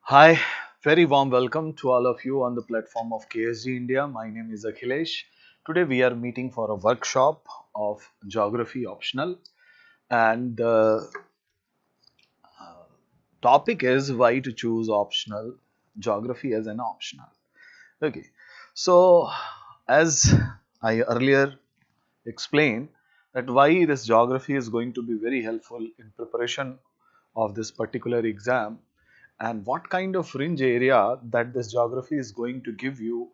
Hi, very warm welcome to all of you on the platform of KSG India. My name is Akhilesh. Today we are meeting for a workshop of geography optional, and the topic is why to choose optional geography as an optional. Okay, so as I earlier explained that why this geography is going to be very helpful in preparation of this particular exam, and what kind of fringe area that this geography is going to give you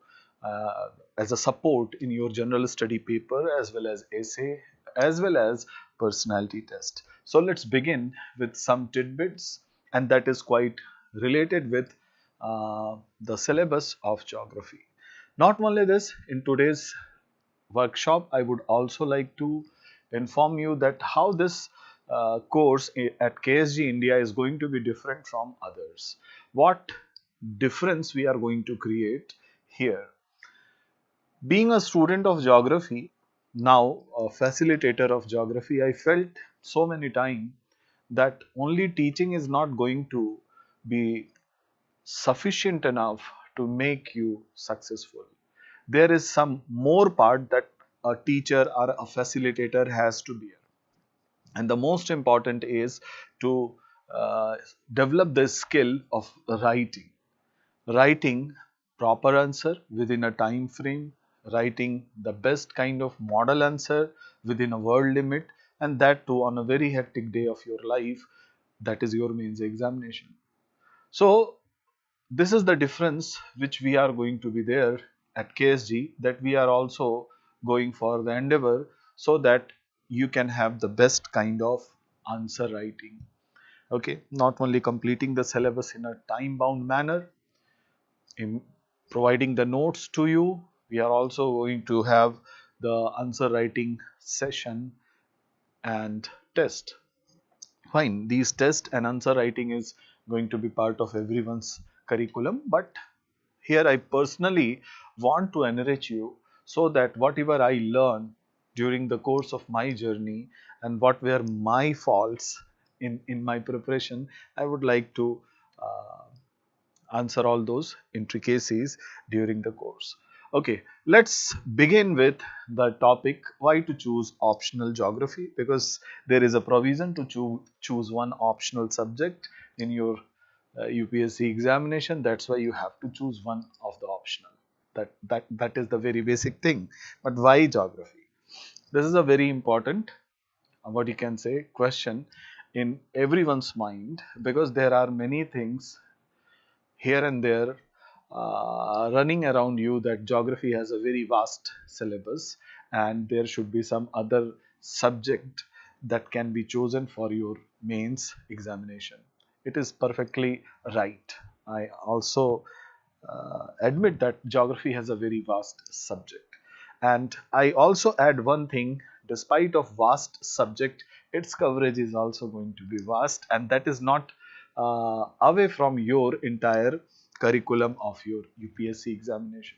as a support in your general study paper as well as essay as well as personality test. So let's begin with some tidbits, and that is quite related with the syllabus of geography. Not only this, in today's workshop, I would also like to inform you that how this course at KSG India is going to be different from others. What difference we are going to create here. Being a student of geography, now a facilitator of geography, I felt so many times that only teaching is not going to be sufficient enough to make you successful. There is some more part that a teacher or a facilitator has to bear, and the most important is to develop the skill of writing proper answer within a time frame, writing the best kind of model answer within a word limit, and that too on a very hectic day of your life, that is your mains examination. So this is the difference which we are going to be there at KSG, that we are also going for the endeavor so that you can have the best kind of answer writing. Okay, not only completing the syllabus in a time bound manner, in providing the notes to you, we are also going to have the answer writing session and test. Fine, these test and answer writing is going to be part of everyone's curriculum, but here I personally want to enrich you so that whatever I learn during the course of my journey and what were my faults in my preparation, I would like to uh, answer all those intricacies during the course. Okay, let's begin with the topic why to choose optional geography, because there is a provision to choose one optional subject in your UPSC examination. That's why you have to choose one of the optional. That is the very basic thing. But why geography? This is a very important, what you can say, question in everyone's mind, because there are many things here and there running around you that geography has a very vast syllabus and there should be some other subject that can be chosen for your mains examination. It is perfectly right. I also admit that geography has a very vast subject, and I also add one thing: despite of vast subject, its coverage is also going to be vast, and that is not away from your entire curriculum of your UPSC examination.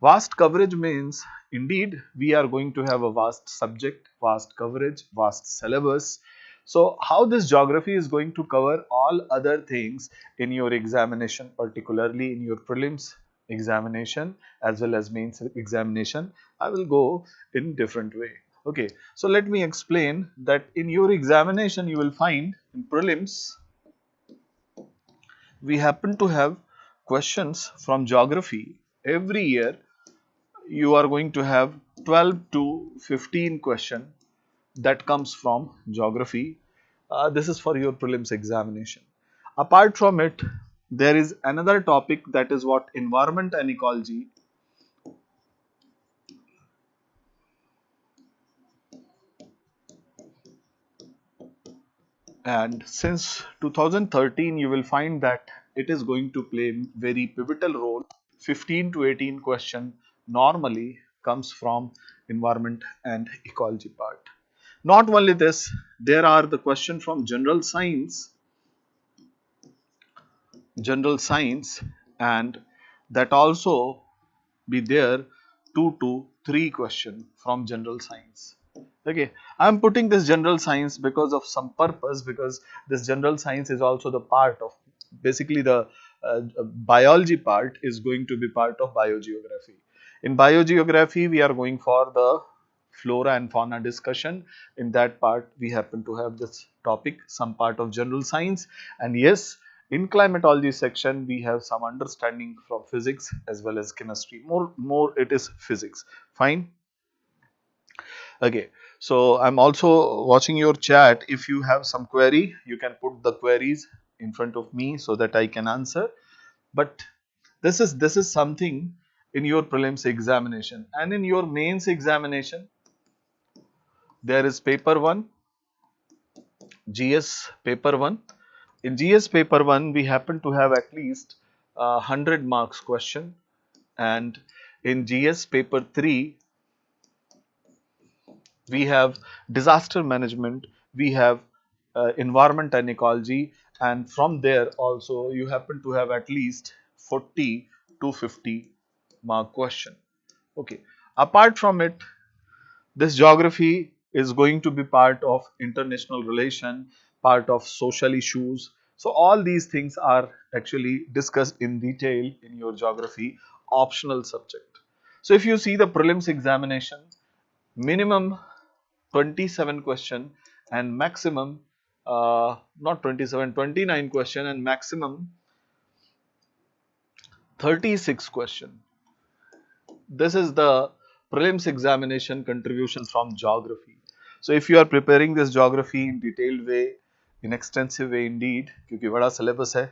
Vast coverage means indeed we are going to have a vast subject, vast coverage, vast syllabus. So how this geography is going to cover all other things in your examination, particularly in your prelims examination as well as mains examination, I will go in different way. Okay, so let me explain that in your examination you will find in prelims we happen to have questions from geography every year. You are going to have 12 to 15 question that comes from geography. This is for your prelims examination. Apart from it, there is another topic, that is what environment and ecology. And since 2013, you will find that it is going to play very pivotal role. 15 to 18 question normally comes from environment and ecology part. Not only this, there are the question from general science, and that also be there 2 to 3 question from general science. Okay, I am putting this general science because of some purpose, because this general science is also the part of basically the biology part is going to be part of biogeography. In biogeography, we are going for the flora and fauna discussion. In that part, we happen to have this topic, some part of general science, and yes, in climatology section, we have some understanding from physics as well as chemistry. More it is physics. Fine. Okay. So I'm also watching your chat. If you have some query, you can put the queries in front of me so that I can answer. But this is something in your prelims examination, and in your mains examination there is paper 1, GS paper 1. In GS paper 1 we happen to have at least 100 marks question, and in GS paper 3 we have disaster management, we have environment and ecology, and from there also you happen to have at least 40 to 50 mark question. Okay. Apart from it, this geography is going to be part of international relation, part of social issues. So all these things are actually discussed in detail in your geography optional subject. So if you see the prelims examination, minimum 27 question and maximum not 27, 29 question and maximum 36 question. This is the prelims examination contributions from geography. So if you are preparing this geography in detailed way, in extensive way indeed, क्योंकि बड़ा syllabus है,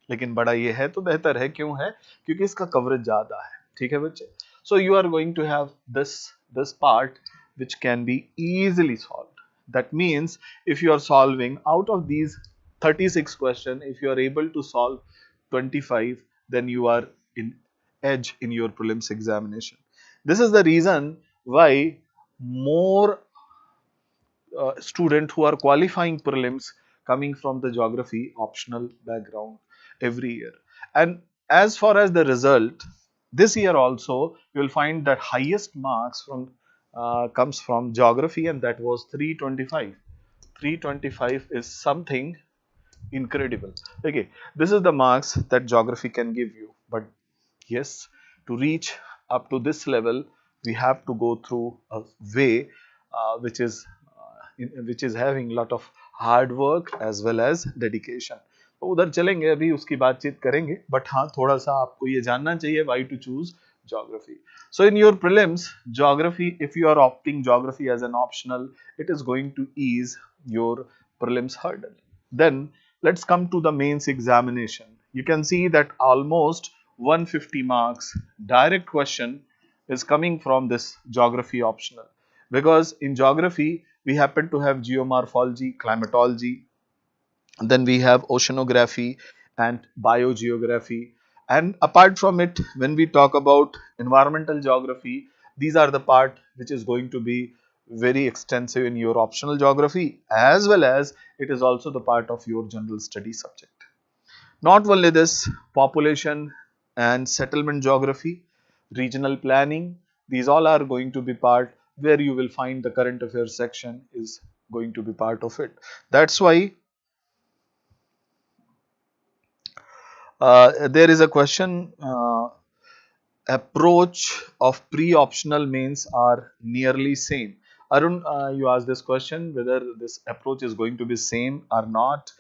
लेकिन बड़ा ये है तो बेहतर है, क्यों है? क्योंकि इसका coverage ज़्यादा है, ठीक है बच्चे? So you are going to have this part which can be easily solved. That means if you are solving out of these 36 questions, if you are able to solve 25, then you are in edge in your prelims examination. This is the reason why more students who are qualifying prelims coming from the geography optional background every year. And as far as the result, this year also you will find that highest marks from comes from geography, and that was 325. 325 is something incredible. Okay, this is the marks that geography can give you, but yes, to reach up to this level we have to go through a way which is having lot of hard work as well as dedication. तो उधर चलेंगे, अभी उसकी बातचीत करेंगे, but हाँ थोड़ा सा आपको ये जानना चाहिए why to choose geography. So in your prelims, geography, if you are opting geography as an optional, it is going to ease your prelims hurdle. Then let's come to the mains examination. You can see that almost 150 marks direct question is coming from this geography optional, because in geography we happen to have geomorphology, climatology, then we have oceanography and biogeography, and apart from it, when we talk about environmental geography, these are the part which is going to be very extensive in your optional geography, as well as it is also the part of your general study subject. Not only this, population and settlement geography, regional planning, these all are going to be part where you will find the current affairs section is going to be part of it. That's why there is a question, approach of pre-optional mains are nearly same. Arun, you asked this question whether this approach is going to be same or not.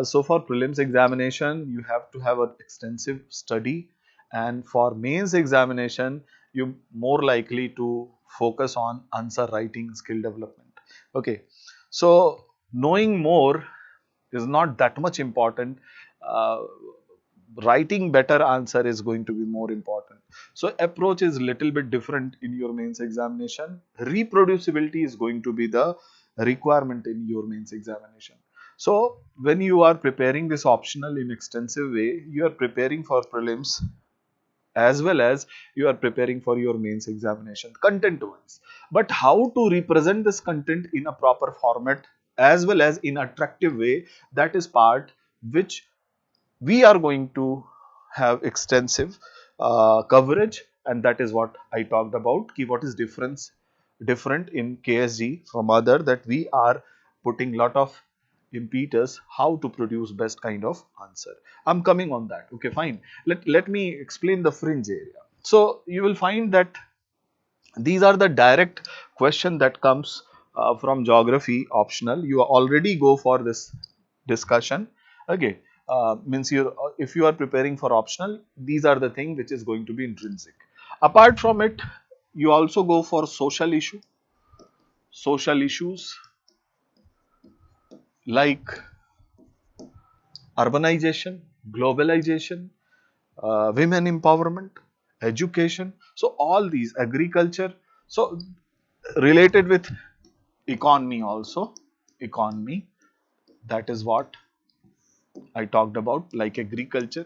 So for prelims examination, you have to have an extensive study, and for mains examination, you more likely to focus on answer writing skill development. Okay, so knowing more is not that much important. Uh, Writing better answer is going to be more important. So approach is little bit different in your mains examination. Reproducibility is going to be the requirement in your mains examination. So when you are preparing this optional in extensive way, you are preparing for prelims as well as you are preparing for your mains examination content wise. But how to represent this content in a proper format as well as in attractive way, that is part which we are going to have extensive coverage, and that is what I talked about. Ki what is different in KSG from other, that we are putting lot of impetus how to produce best kind of answer. I'm coming on that. Okay, fine. Let me explain the fringe area. So you will find that these are the direct question that comes from geography optional. You already go for this discussion. Okay, means you, if you are preparing for optional, these are the thing which is going to be intrinsic. Apart from it, you also go for social issues like urbanization, globalization, women empowerment, education. So all these, agriculture. So related with economy also, economy, that is what I talked about, like agriculture,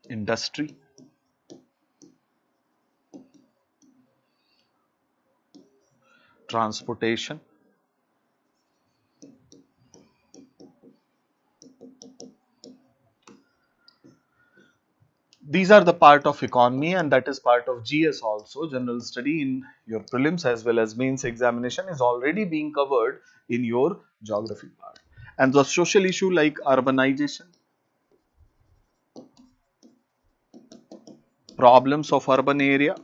industry, transportation. These are the part of economy, and that is part of GS also. General study in your prelims as well as mains examination is already being covered in your geography part. And the social issue like urbanization, problems of urban area,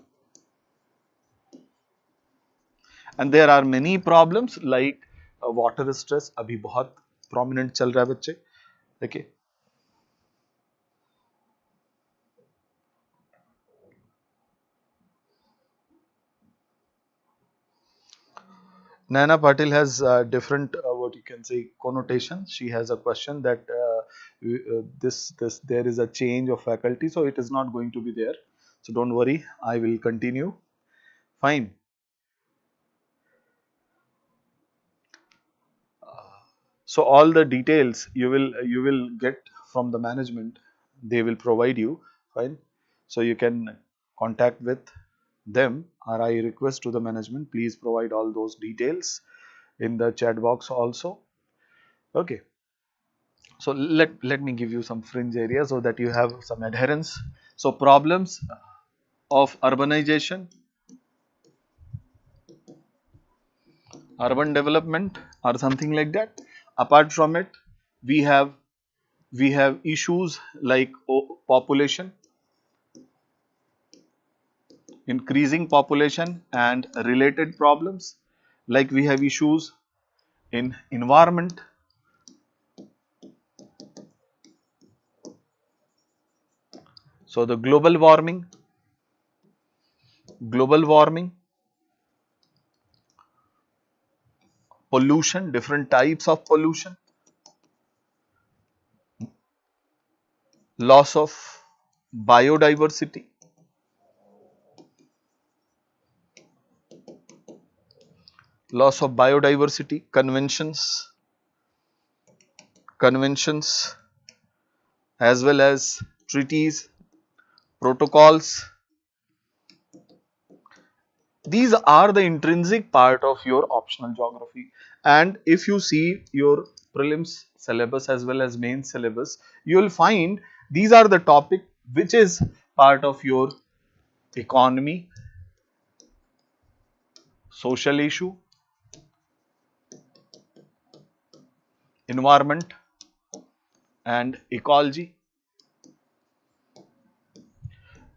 and there are many problems like water stress, अभी बहुत prominent चल रहा है बच्चे. Okay. Naina Patil has different what you can say connotation. She has a question that this there is a change of faculty, so it is not going to be there. So don't worry, I will continue. Fine. So all the details you will get from the management. They will provide you. Fine. So you can contact with them, or I request to the management, please provide all those details in the chat box also. Okay. So let me give you some fringe areas so that you have some adherence. So problems of urbanization, urban development, or something like that. Apart from it, we have issues like population, increasing population and related problems. Like we have issues in environment, so the global warming, pollution, different types of pollution, loss of biodiversity, conventions as well as treaties, protocols. These are the intrinsic part of your optional geography. And if you see your prelims syllabus as well as main syllabus, you will find these are the topic which is part of your economy, social issue, environment and ecology,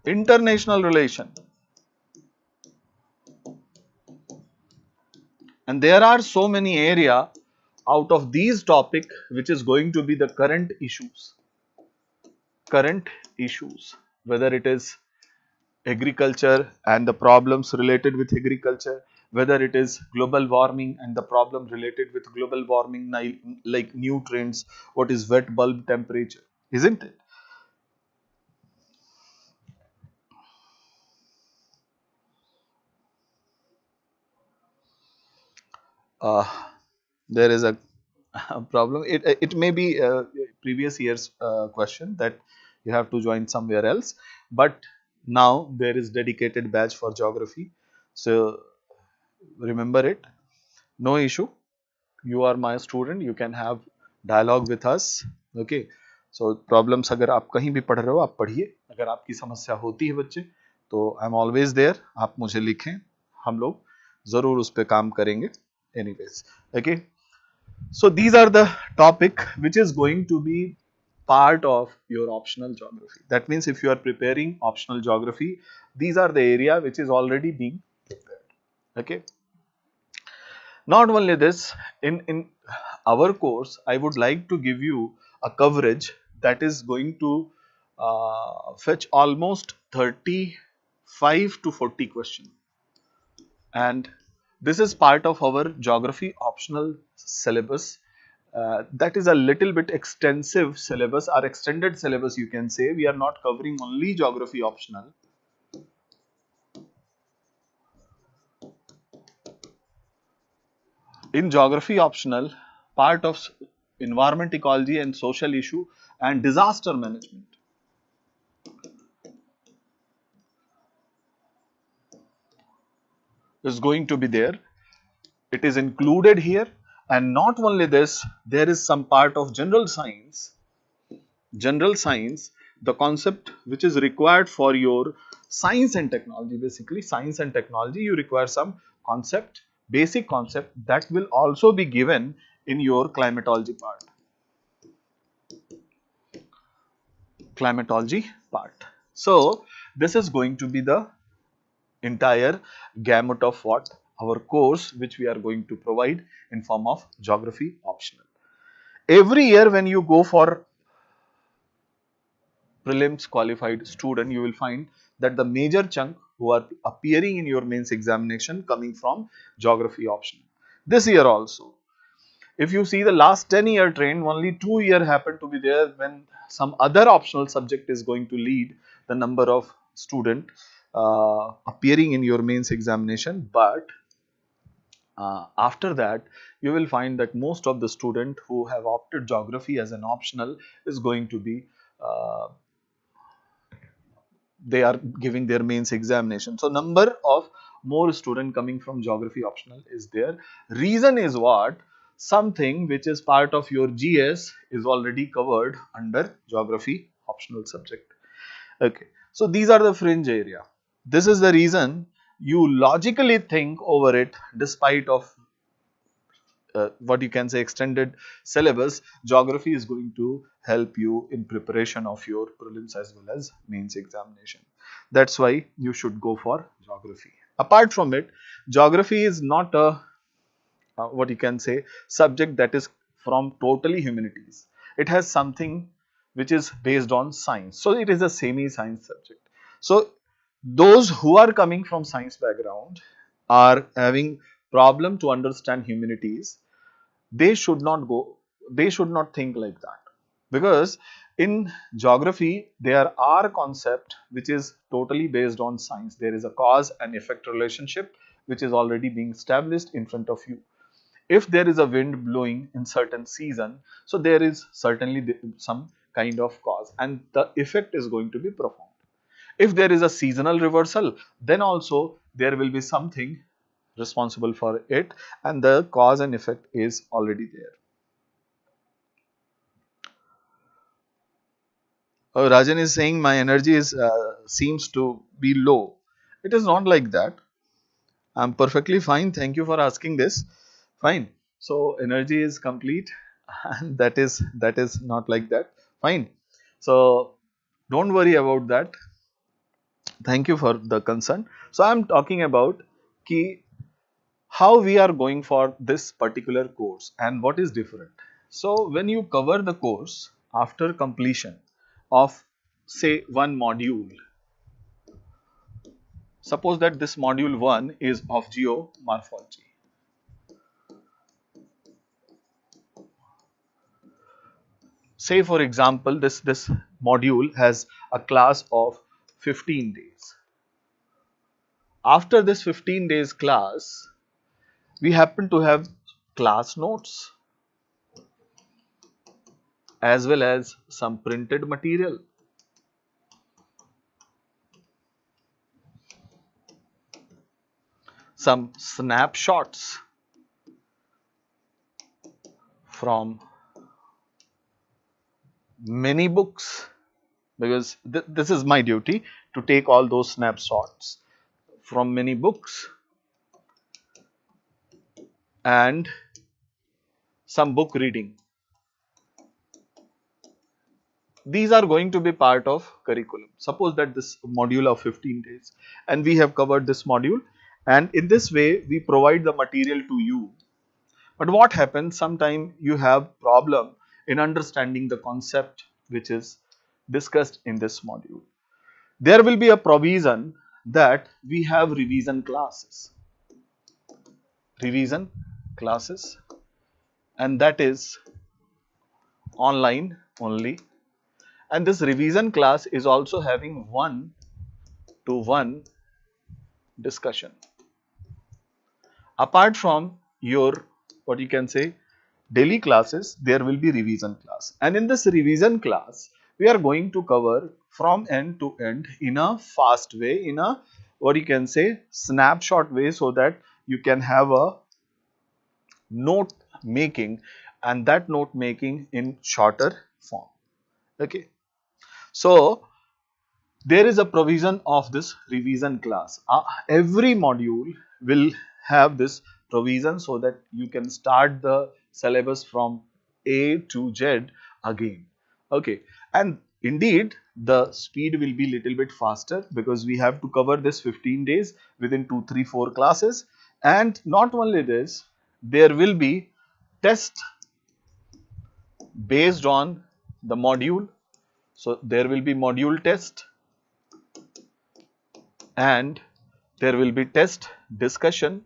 international relation. And there are so many area out of these topic which is going to be the current issues, whether it is agriculture and the problems related with agriculture, whether it is global warming and the problem related with global warming, like nutrients, what is wet bulb temperature, isn't it? Uh, there is a problem. It may be previous year's question that you have to join somewhere else, but now there is dedicated batch for geography. So remember it. No issue. You are my student. You can have dialogue with us. Okay. So problems अगर आप कहीं भी पढ़ रहे हो आप पढ़िए. अगर आपकी समस्या होती है बच्चे तो आई एम ऑलवेज देयर. आप मुझे लिखें. हम लोग जरूर उस पर काम करेंगे. anyways. Okay, so these are the topic which is going to be part of your optional geography. That means if you are preparing optional geography, these are the area which is already being prepared. Okay, not only this, in our course, I would like to give you a coverage that is going to fetch almost 35 to 40 questions, and this is part of our geography optional syllabus. That is a little bit extensive syllabus or extended syllabus, you can say. We are not covering only geography optional. In geography optional, part of environment ecology and social issue and disaster management is going to be there. It is included here, and not only this, there is some part of general science. General science, the concept which is required for your science and technology. Basically, science and technology, you require some concept, basic concept, that will also be given in your climatology part. Climatology part. So this is going to be the entire gamut of what our course which we are going to provide in form of geography optional. Every year when you go for prelims qualified student, you will find that the major chunk who are appearing in your mains examination coming from geography optional. This year also, if you see the last 10-year trend, only 2 years happen to be there when some other optional subject is going to lead the number of student appearing in your mains examination. But after that, you will find that most of the student who have opted geography as an optional is going to be they are giving their mains examination. So number of more student coming from geography optional is there. Reason is what? Something which is part of your GS is already covered under geography optional subject. Okay, so these are the fringe area. This is the reason you logically think over it, despite of what you can say extended syllabus. Geography is going to help you in preparation of your prelims as well as mains examination. That's why you should go for geography. Apart from it, geography is not a what you can say subject that is from totally humanities. It has something which is based on science, so it is a semi science subject. So those who are coming from science background are having problem to understand humanities. They should not go, they should not think like that, because in geography there are concept which is totally based on science. There is a cause and effect relationship which is already being established in front of you. If there is a wind blowing in certain season, so there is certainly some kind of cause and the effect is going to be profound. If there is a seasonal reversal, then also there will be something responsible for it, and the cause and effect is already there. Rajan is saying my energy is seems to be low. It is not like that. I'm perfectly fine. Thank you for asking this. Fine. So energy is complete, and that is not like that. Fine. So don't worry about that. Thank you for the concern. So I'm talking about ki how we are going for this particular course and what is different. So when you cover the course after completion of say one module, suppose that this module 1 is of geomorphology. Say for example this module has a class of 15 days. After this 15 days class, we happen to have class notes as well as some printed material, some snapshots from many books, because this is my duty to take all those snapshots from many books, and some book reading. These are going to be part of curriculum. Suppose that this module of 15 days and we have covered this module, and in this way we provide the material to you. But what happens, sometime you have problem in understanding the concept which is discussed in this module. There will be a provision that we have revision classes, and that is online only, and this revision class is also having one to one discussion. Apart from your, what you can say, daily classes, there will be revision class, and in this revision class we are going to cover from end to end in a fast way, in a, what you can say, snapshot way, so that you can have a note making, and that note making in shorter form. Okay, so there is a provision of this revision class. Every module will have this provision so that you can start the syllabus from A to Z again. Okay, and indeed the speed will be little bit faster because we have to cover this 15 days within 2, 3, 4 classes. And not only this, there will be test based on the module. So there will be module test, and there will be test discussion,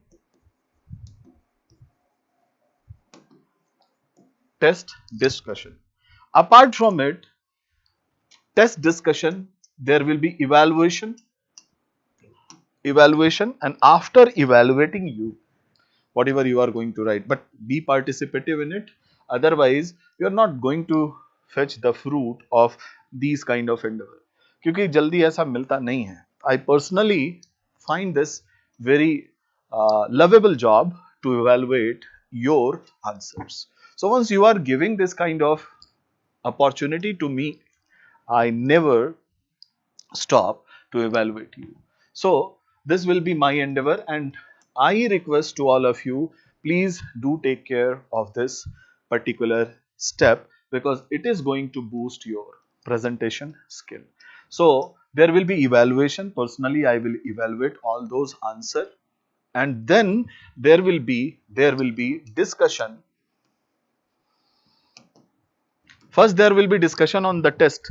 Apart from it, test discussion, there will be evaluation, and after evaluating you, whatever you are going to write, but be participative in it, otherwise you are not going to fetch the fruit of these kind of endeavor, क्योंकि जल्दी ऐसा मिलता नहीं है. I personally find this very lovable job to evaluate your answers. So once you are giving this kind of opportunity to me, I never stop to evaluate you. So this will be my endeavor, and I request to all of you, please do take care of this particular step because it is going to boost your presentation skill. So there will be evaluation. Personally, I will evaluate all those answers, and then there will be discussion. First there will be discussion on the test.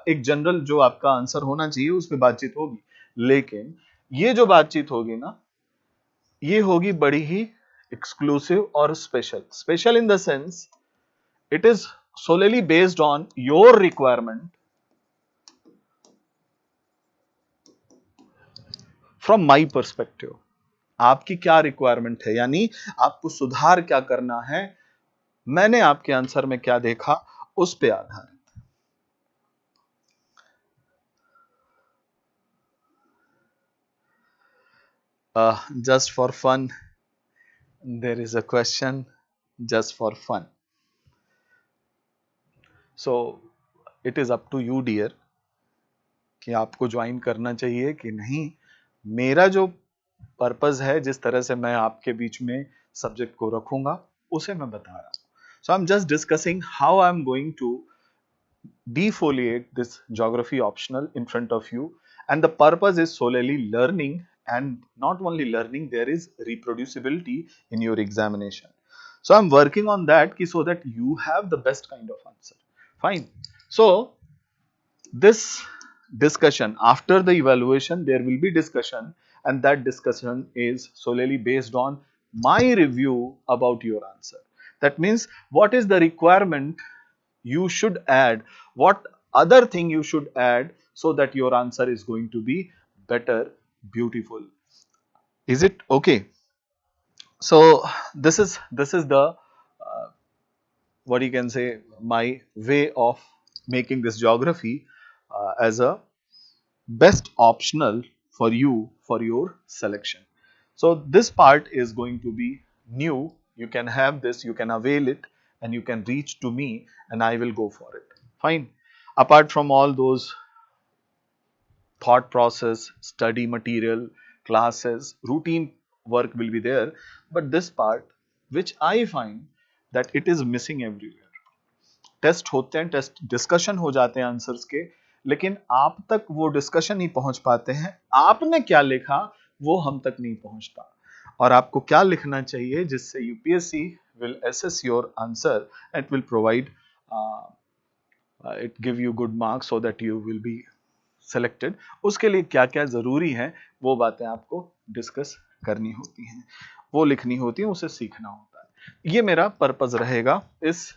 एक general जो आपका answer होना चाहिए उस पर बातचीत होगी, लेकिन ये जो बातचीत होगी ना, ये होगी बड़ी ही एक्सक्लूसिव और special in the sense it is सोलेली based on your requirement from my perspective. आपकी क्या रिक्वायरमेंट है, यानी आपको सुधार क्या करना है, मैंने आपके आंसर में क्या देखा, उस पे आधारित. Just for fun, there is a question, just for fun. So it is up to you dear कि आपको ज्वाइन करना चाहिए कि नहीं. मेरा जो पर्पस है, जिस तरह से मैं आपके बीच में सब्जेक्ट को रखूंगा, उसे मैं बता रहा हूं. So I'm just discussing how I'm going to defoliate this geography optional in front of you, and the purpose is solely learning, and not only learning, there is reproducibility in your examination. So I'm working on that so that you have the best kind of answer. Fine. So this discussion, after the evaluation there will be discussion, and that discussion is solely based on my review about your answer. That means what is the requirement you should add, what other thing you should add, so that your answer is going to be better, beautiful. Is it okay? So this is the what you can say, my way of making this geography as a best optional for you for your selection. So this part is going to be new. You can have this, you can avail it, and you can reach to me and I will go for it. Fine. Apart from all those thought process, study material, classes, routine work will be there, but this part which I find that it is missing everywhere. Test होते हैं, test discussion हो जाते हैं answers के, लेकिन आप तक वो डिस्कशन नहीं पहुंच पाते हैं, आपने क्या लिखा वो हम तक नहीं पहुंचता। और आपको क्या लिखना चाहिए जिससे UPSC will assess your answer, it will provide, it give you good marks so that you will be selected. उसके लिए क्या क्या जरूरी है वो बातें आपको डिस्कस करनी होती हैं, वो लिखनी होती है, उसे सीखना होता है। ये मेरा पर्पस रहेगा इस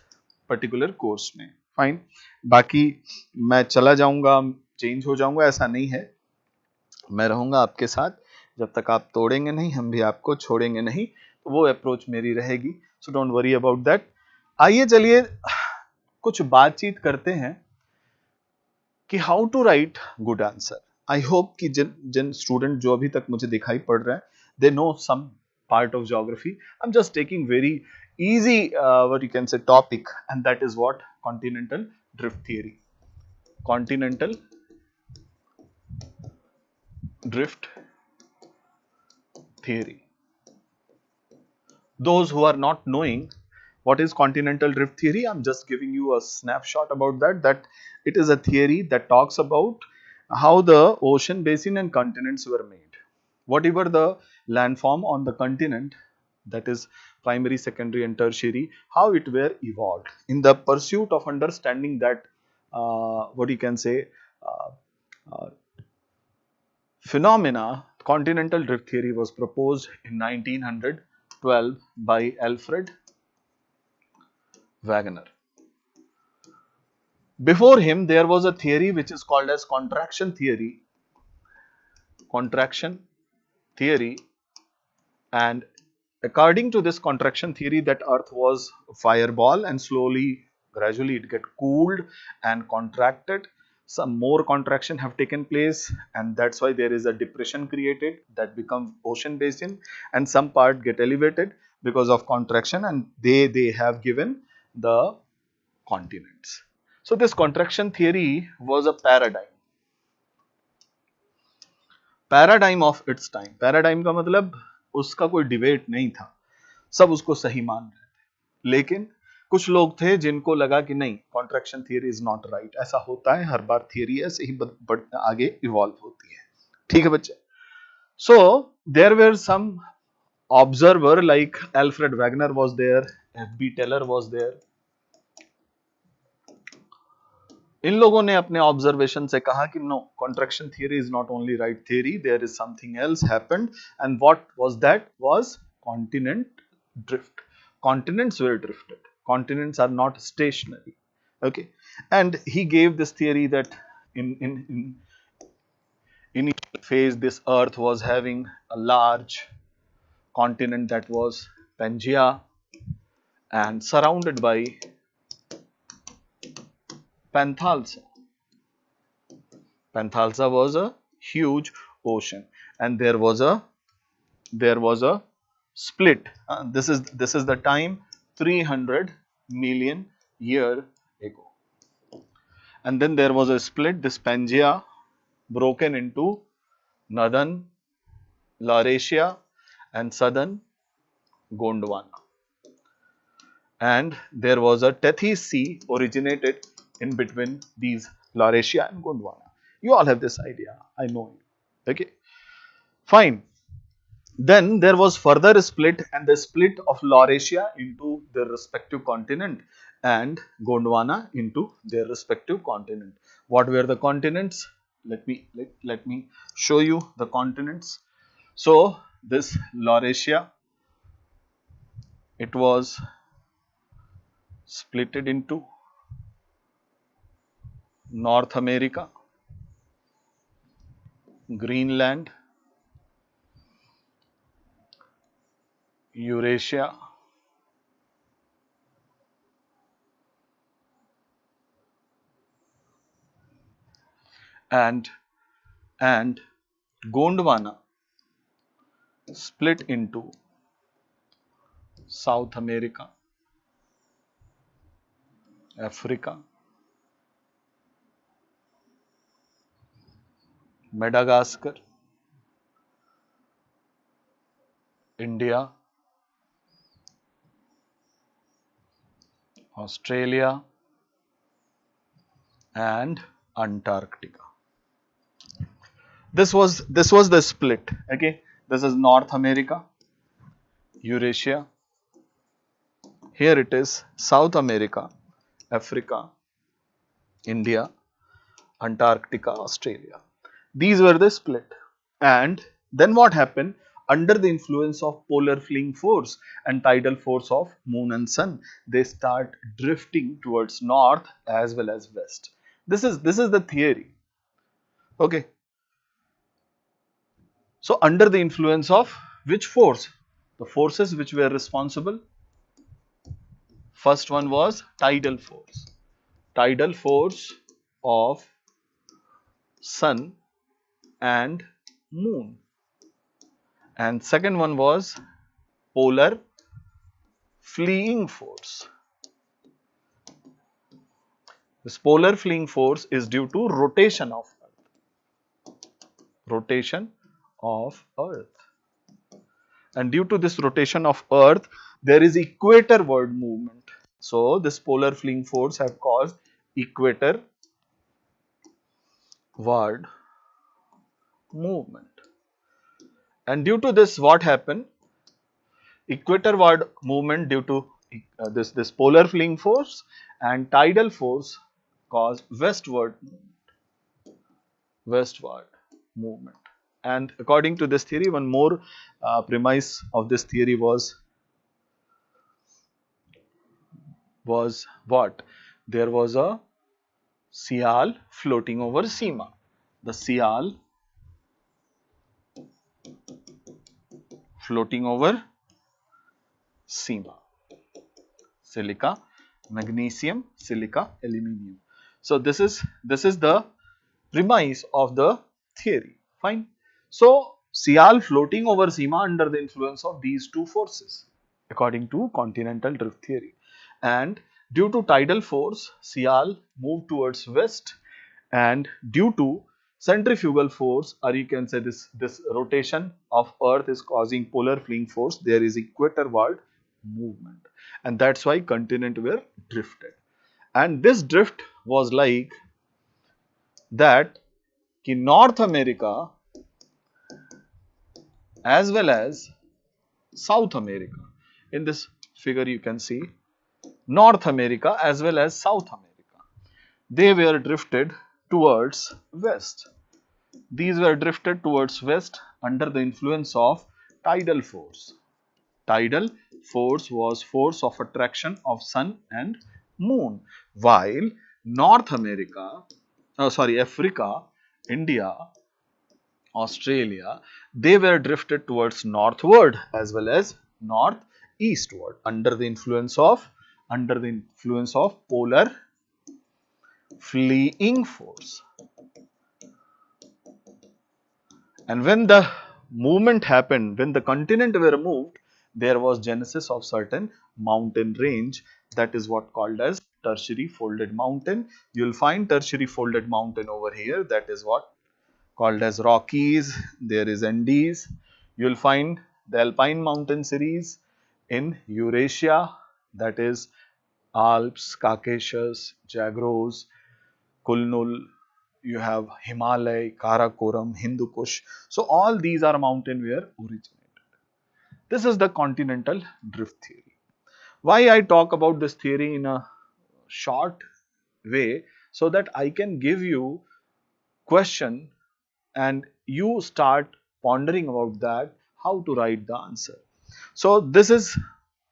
पर्टिकुलर कोर्स में। फाइन, बाकी मैं चला जाऊंगा, चेंज हो जाऊंगा ऐसा नहीं है, मैं रहूंगा आपके साथ जब तक आप तोड़ेंगे नहीं, हम भी आपको छोड़ेंगे नहीं, तो वो अप्रोच मेरी रहेगी, so don't worry about that. आइए चलिए कुछ बातचीत करते हैं कि how to write good answer. I hope कि जिन स्टूडेंट जो अभी तक मुझे दिखाई पड़ रहे हैं, they know some part of geography. I'm just taking very easy what you can say topic, and that is what continental drift theory. Continental drift theory. Those who are not knowing what is continental drift theory, I'm just giving you a snapshot about that, that it is a theory that talks about how the ocean basin and continents were made. Whatever the landform on the continent, that is primary, secondary and tertiary, how it were evolved. In the pursuit of understanding that what you can say uh, phenomena, continental drift theory was proposed in 1912 by Alfred Wegener. Before him, there was a theory which is called as contraction theory. Contraction theory, and according to this contraction theory, that Earth was a fireball and slowly, gradually it get cooled and contracted. Some more contraction have taken place, and that's why there is a depression created that becomes ocean basin, and some part get elevated because of contraction, and they have given the continents. So this contraction theory was a paradigm of its time. Paradigm का मतलब उसका कोई debate नहीं था, सब उसको सही मान रहे थे, लेकिन कुछ लोग थे जिनको लगा कि नहीं, contraction theory is not right. ऐसा होता है, हर बार थियरी ऐसे ही आगे इवॉल्व होती है, ठीक है बच्चे। So there were some observer like Alfred Wegener was there, F B. Taylor was there. इन लोगों ने अपने ऑब्जर्वेशन से कहा कि no, contraction theory is not only right theory, there is something else happened, and what was that? Was continent drift. Continents were drifted. Continents are not stationary. Okay, and he gave this theory that in initial phase, this Earth was having a large continent that was Pangaea, and surrounded by Panthalassa. Panthalassa was a huge ocean, and there was a split. This is the time 300 million year ago, and then there was a split. This Pangaea broken into northern Laurasia and southern Gondwana, and there was a Tethys Sea originated in between these Laurasia and Gondwana. You all have this idea, I know it. Okay, fine. Then there was further split, and the split of Laurasia into their respective continent and Gondwana into their respective continent. What were the continents? Let me show you the continents. So this Laurasia, it was splitted into North America, Greenland, Eurasia, and Gondwana split into South America, Africa, Madagascar, India, Australia and Antarctica. This was the split. Okay, this is North America, Eurasia. Here it is South America, Africa, India, Antarctica, Australia. These were the split. And then what happened? Under the influence of polar fleeing force and tidal force of moon and sun, they start drifting towards north as well as west. This is the theory. Okay. So under the influence of which force? The forces which were responsible. First one was tidal force. Tidal force of sun and moon. And second one was polar fleeing force. This polar fleeing force is due to rotation of Earth. Rotation of Earth. And due to this rotation of Earth, there is equatorward movement. So this polar fleeing force have caused equatorward movement. And due to this, what happened? Equatorward movement due to this polar fleeing force and tidal force caused westward movement. And according to this theory, one more premise of this theory was what? There was a Sial floating over Sima. The Sial floating over Sima. Silica, magnesium, silica, aluminium. So this is the premise of the theory. Fine. So Sial floating over Sima under the influence of these two forces, according to continental drift theory. And due to tidal force, Sial moved towards west, and due to centrifugal force, or you can say this rotation of Earth is causing polar fleeing force, there is equatorward movement, and that's why continent were drifted. And this drift was like that in North America as well as South America. In this figure you can see North America as well as South America. They were drifted towards west. These were drifted towards west under the influence of tidal force. Tidal force was force of attraction of sun and moon, while North America, Africa, India, Australia, they were drifted towards northward as well as northeastward under the influence of polar fleeing force. And when the movement happened, when the continent were moved, there was genesis of certain mountain range, that is what called as tertiary folded mountain. You will find tertiary folded mountain over here, that is what called as Rockies. There is Andes. You will find the Alpine mountain series in Eurasia, that is Alps, Caucasus, Zagros, Kulnul. You have Himalaya, Karakoram, Hindu Kush. So all these are mountain where originated. This is the continental drift theory. Why I talk about this theory in a short way, so that I can give you question and you start pondering about that, how to write the answer. So this is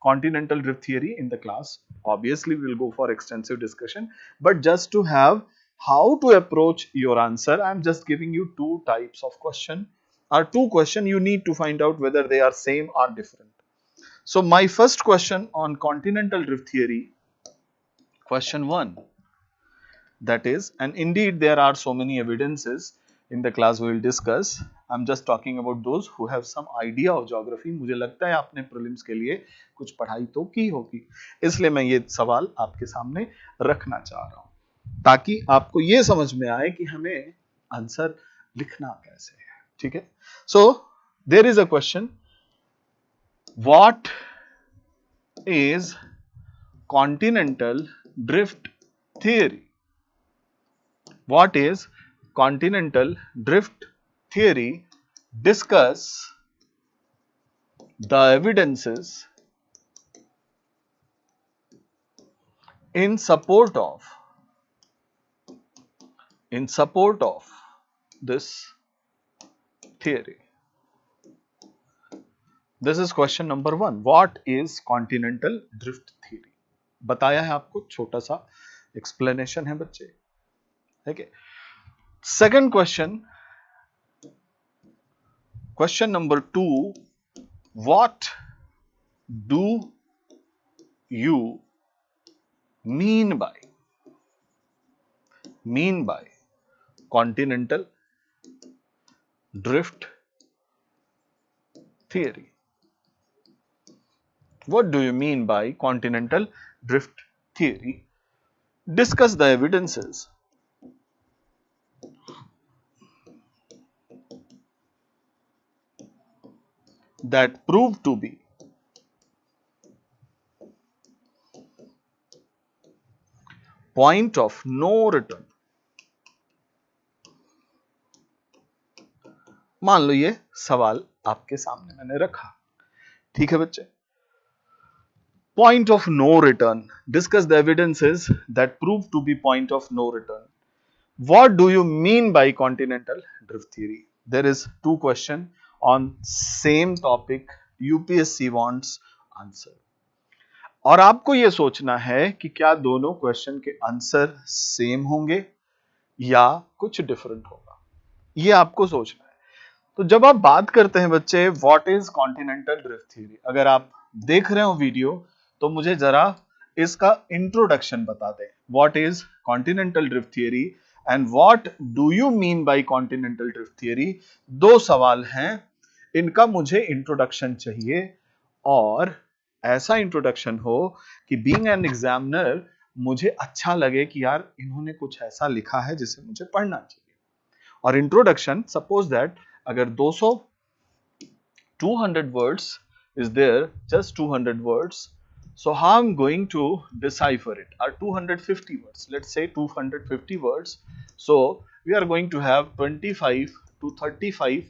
continental drift theory in the class. Obviously we will go for extensive discussion, but just to have how to approach your answer, I am just giving you two types of question, or two questions. You need to find out whether they are same or different. So my first question on continental drift theory, question 1, that is, and indeed there are so many evidences in the class we will discuss. I am just talking about those who have some idea of geography. मुझे लगता है आपने prelims के लिए कुछ पढ़ाई तो की होगी, इसलिए मैं ये सवाल आपके सामने रखना चाह रहा हूँ, ताकि आपको ये समझ में आए कि हमें आंसर लिखना कैसे है. ठीक है. So there is a question, what is continental drift theory? What is continental drift theory? Discuss the evidences in support of this theory. This is question number 1. What is continental drift theory? बताया है आपको, छोटा सा explanation है बच्चे. Okay. Second question number 2. What do you mean by continental drift theory? What do you mean by continental drift theory? Discuss the evidences that prove to be point of no return. मान लो ये सवाल आपके सामने मैंने रखा, ठीक है बच्चे. Point of no return. Discuss the evidences that prove to be point of no return. What do you mean by continental drift theory? There is 2 questions on same topic. UPSC wants answer. और आपको ये सोचना है कि क्या दोनों question के answer same होंगे या कुछ डिफरेंट होगा, ये आपको सोचना है. तो जब आप बात करते हैं बच्चे what is continental drift theory, अगर आप देख रहे हो वीडियो तो मुझे जरा इसका इंट्रोडक्शन बता दें. What is continental drift theory and what do you mean by continental drift theory. 2 सवाल हैं, इनका मुझे इंट्रोडक्शन चाहिए और ऐसा इंट्रोडक्शन हो कि बीइंग एन एग्जामिनर मुझे अच्छा लगे कि यार इन्होंने कुछ ऐसा लिखा है जिसे मुझे पढ़ना चाहिए. और इंट्रोडक्शन, सपोज दैट अगर 200 words is there, just 200 words, so how I'm going to decipher it? Are 250 words, let's say 250 words, so we are going to have 25 to 35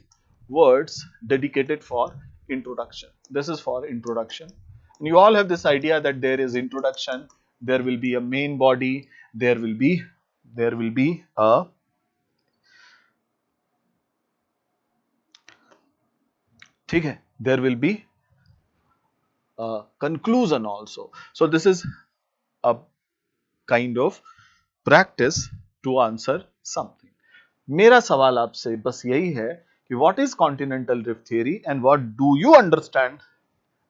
words dedicated for introduction. This is for introduction, and you all have this idea that there is introduction, there will be a main body, there will be a ठीक है, there will be a conclusion also. So this is a kind of practice to answer something. मेरा सवाल आपसे बस यही है कि what is continental drift theory and what do you understand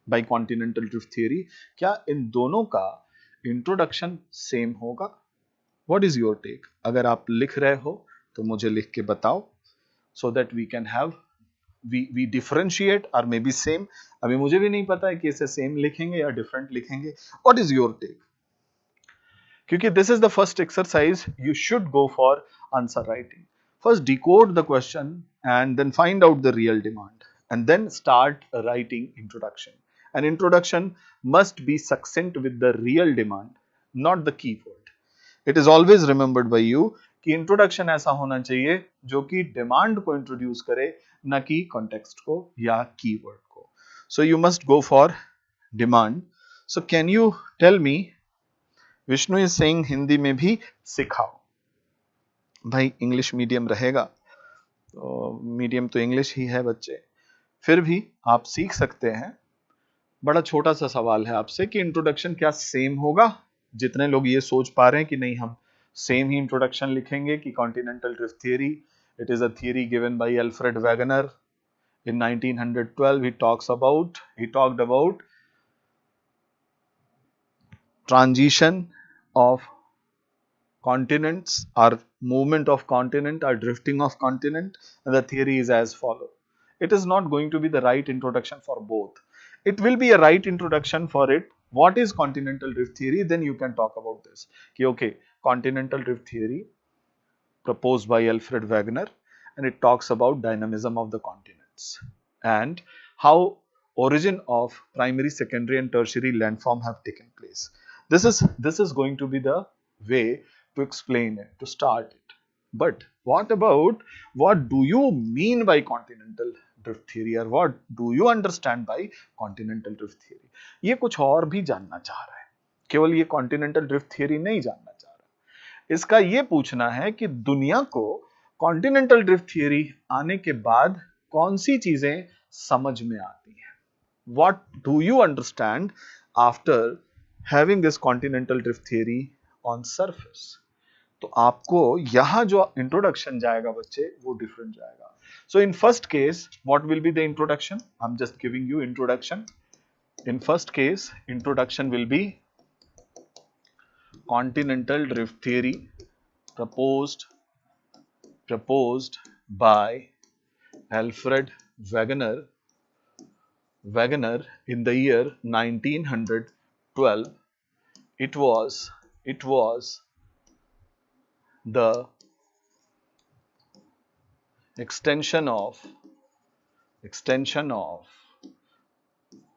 by continental drift theory? क्या इन दोनों का इंट्रोडक्शन सेम होगा? What is your take? अगर आप लिख रहे हो तो मुझे लिख के बताओ, so that we can have we differentiate or maybe same. अभी मुझे भी नहीं पता है कि इसे सेम लिखेंगे या डिफरेंट लिखेंगे. What is your take? क्योंकि this is the first exercise you should go for answer writing. First decode the question and then find out the real demand and then start writing introduction. An introduction must be succinct with the real demand, not the keyword. It is always remembered by you कि introduction ऐसा होना चाहिए जो कि demand को introduce करे, न कि कॉन्टेक्स्ट को या कीवर्ड को. So you must go for demand. So can you tell me, Vishnu is saying Hindi में भी सिखाओ. भाई इंग्लिश मीडियम रहेगा तो मीडियम तो इंग्लिश ही है बच्चे, फिर भी आप सीख सकते हैं. बड़ा छोटा सा सवाल है आपसे कि इंट्रोडक्शन क्या सेम होगा? जितने लोग ये सोच पा रहे हैं कि नहीं हम सेम ही इंट्रोडक्शन लिखेंगे कि continental drift theory, it is a theory given by Alfred Wegener in 1912. He talked about transition of continents or movement of continent or drifting of continent, and the theory is as follow. It is not going to be the right introduction for both. It will be a right introduction for it. What is continental drift theory? Then you can talk about this. Okay, continental drift theory proposed by Alfred Wegener, and it talks about dynamism of the continents and how origin of primary, secondary and tertiary landform have taken place. This is going to be the way to explain it, to start it. But what about, what do you mean by continental drift theory, or what do you understand by continental drift theory? ये कुछ और भी जानना चाह रहा है, केवल ये कॉन्टिनेंटल ड्रिफ्ट थियरी नहीं जानना चाह रहा। इसका ये पूछना है कि दुनिया को कॉन्टिनेंटल ड्रिफ्ट थियरी आने के बाद कौन सी चीजें समझ में आती हैं। What do you understand after having this continental drift theory on surface? तो आपको यहां जो इंट्रोडक्शन जाएगा बच्चे वो डिफरेंट जाएगा। So in first case what will be the introduction? I am just giving you introduction. In first case, introduction will be continental drift theory proposed by Alfred Wegener in the year 1912. It was the extension of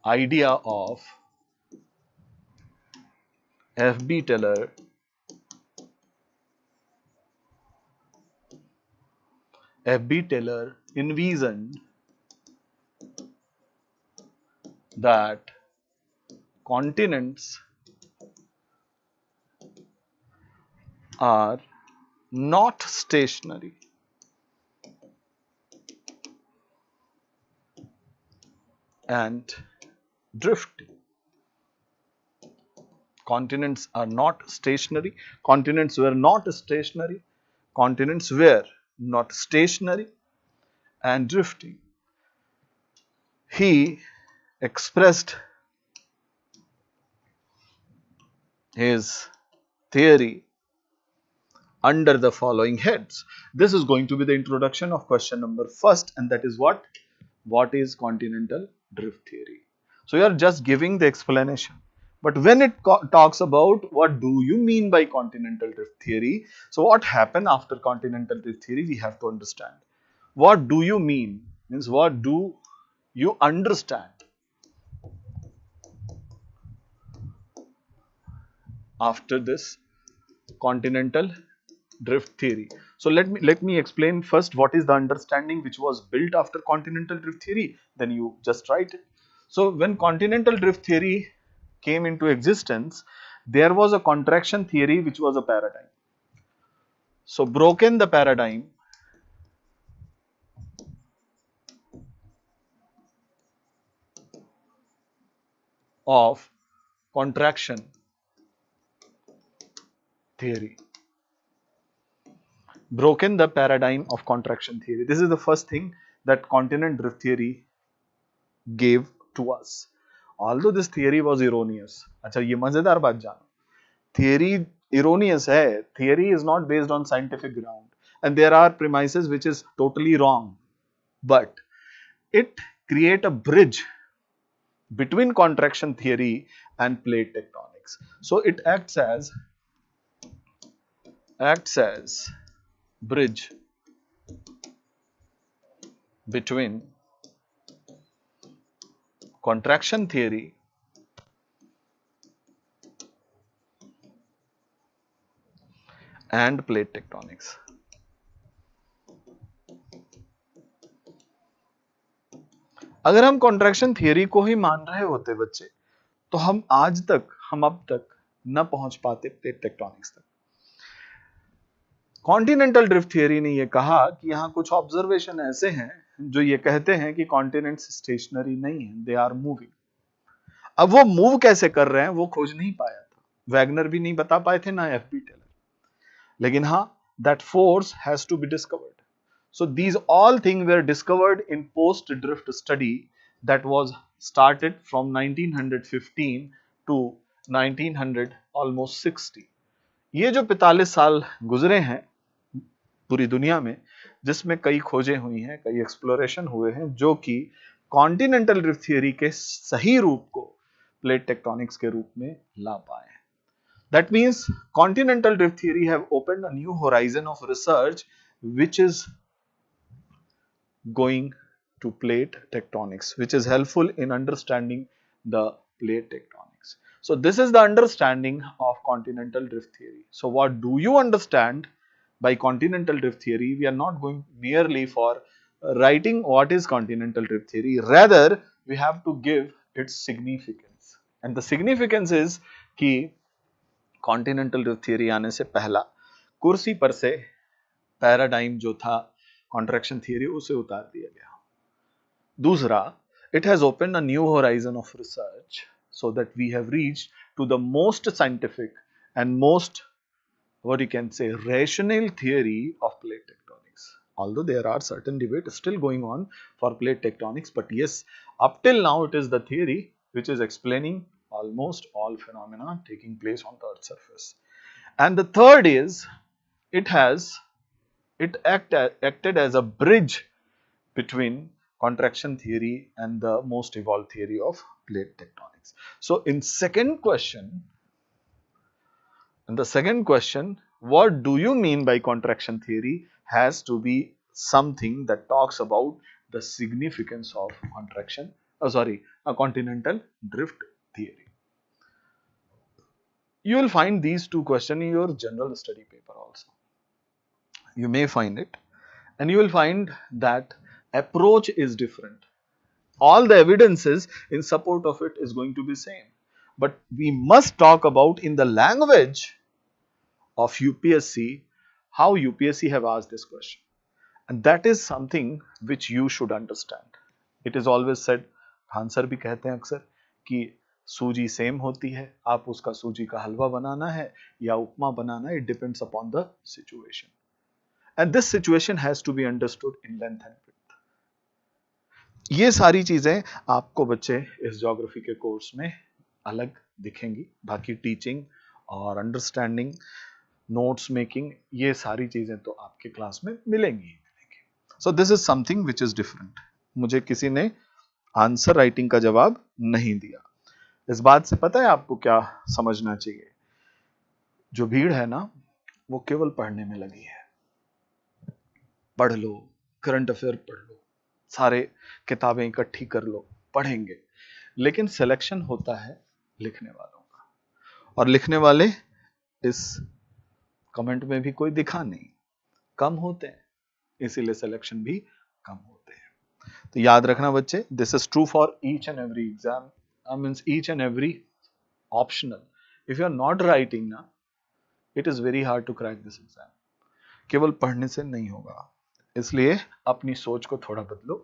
idea of F.B. Teller envisioned that continents are not stationary and drifting. Continents are not stationary. Continents were not stationary. Continents were not stationary and drifting. He expressed his theory under the following heads. This is going to be the introduction of question number first, and that is what is continental drift theory. So you are just giving the explanation. But when it talks about what do you mean by continental drift theory, so what happened after continental drift theory, we have to understand. What do you mean? Means what do you understand after this continental drift theory? So let me explain first what is the understanding which was built after continental drift theory, then you just write it. So when continental drift theory came into existence, there was a contraction theory which was a paradigm. So broken the paradigm of contraction theory. Broken the paradigm of contraction theory. This is the first thing that continental drift theory gave to us. Although this theory was erroneous. अच्छा ये मजेदार बात जानो. Theory erroneous है. Theory is not based on scientific ground, and there are premises which is totally wrong. But it create a bridge between contraction theory and plate tectonics. So it acts as bridge between contraction theory and plate tectonics. अगर हम contraction theory को ही मान रहे होते बच्चे, तो हम अब तक न पहुंच पाते प्लेट टेक्टोनिक्स तक। कॉन्टिनेंटल ड्रिफ्ट थियरी ने यह कहा कि यहां कुछ ऑब्जर्वेशन ऐसे हैं जो ये कहते हैं कि कॉन्टिनेंट्स स्टेशनरी नहीं है, दे आर मूविंग। अब वो मूव कैसे कर रहे हैं वो खोज नहीं पाया था, वैगनर भी नहीं बता पाए थे, ना एफबी टेलर, लेकिन हाँ that force has to be discovered. So these all things were discovered in post-drift study that was started from 1915 to 1900 almost 60. ये जो 45 साल गुजरे हैं पूरी दुनिया में, जिसमें कई खोजें हुई हैं, कई एक्सप्लोरेशन हुए हैं, जो कि कॉन्टिनेंटल ड्रिफ्ट थियरी के सही रूप को प्लेट टेक्टोनिक्स के रूप में ला पाए हैं. That means continental drift theory have opened a new horizon of research which is going to plate tectonics, which is helpful in understanding the plate tectonics. So this is the understanding of continental drift theory. So what do you understand by continental drift theory? We are not going merely for writing what is continental drift theory, rather we have to give its significance. And the significance is कि continental drift theory आने से पहला कुर्सी पर से paradigm जो था contraction theory उसे उतार दिया गया. दूसरा, it has opened a new horizon of research so that we have reached to the most scientific and most, what you can say, rational theory of plate tectonics. Although there are certain debates still going on for plate tectonics, but yes, up till now it is the theory which is explaining almost all phenomena taking place on the Earth's surface. And the third is it acted as a bridge between contraction theory and the most evolved theory of plate tectonics. So in the second question, what do you mean by contraction theory, has to be something that talks about the significance of a continental drift theory. You will find these two questions in your general study paper also. You may find it, and you will find that approach is different. All the evidences in support of it is going to be same, but we must talk about in the language of UPSC how UPSC have asked this question, and that is something which you should understand. It is always said, answer भी कहते हैं अक्सर कि सूजी same होती है, आप उसका सूजी का हलवा बनाना है या उपमा बनाना है, it depends upon the situation, and this situation has to be understood in length and width. ये सारी चीजें आपको बच्चे इस ज्योग्राफी के कोर्स में अलग दिखेंगी, बाकी टीचिंग और अंडरस्टैंडिंग, नोट्स मेकिंग, ये सारी चीजें तो आपके क्लास में मिलेंगी. So this is something which is different. मुझे किसी ने आंसर राइटिंग का जवाब नहीं दिया. इस बात से पता है आपको क्या समझना चाहिए? जो भीड़ है ना, वो केवल पढ़ने में लगी है. पढ़ लो, करंट अफेयर पढ़ लो, सारे किताबें इकट्ठी कर लो, पढ़ेंगे, लेकिन सिलेक्शन होता है लिखने वालों का, और लिखने वाले इस कमेंट में भी कोई दिखा नहीं, कम होते हैं, इसीलिए सिलेक्शन भी कम होते हैं. तो याद रखना बच्चे, this is true for each and every exam, means each and every optional. If you are not writing ना, it is very hard to crack this exam. केवल पढ़ने से नहीं होगा, इसलिए अपनी सोच को थोड़ा बदलो,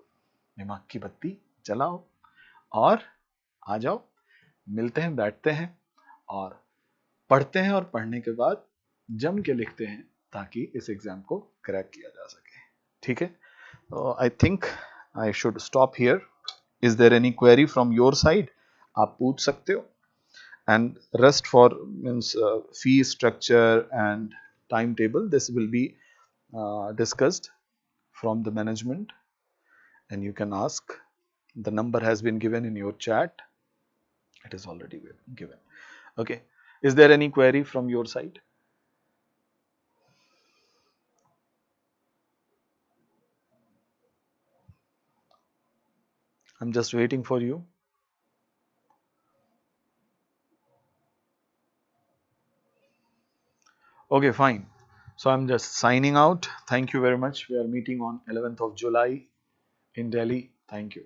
दिमाग की बत्ती जलाओ और आ जाओ. मिलते हैं, बैठते हैं और पढ़ते हैं, और पढ़ने के बाद जम के लिखते हैं ताकि इस एग्जाम को क्रैक किया जा सके. ठीक है? तो I think I should stop here. Is there any query from your side? आप पूछ सकते हो. And rest for means fee structure and time table, this will be discussed from the management, and you can ask. The number has been given in your chat. It is already given. Okay. Is there any query from your side? I'm just waiting for you. Okay, fine. So I'm just signing out. Thank you very much. We are meeting on 11th of July in Delhi. Thank you.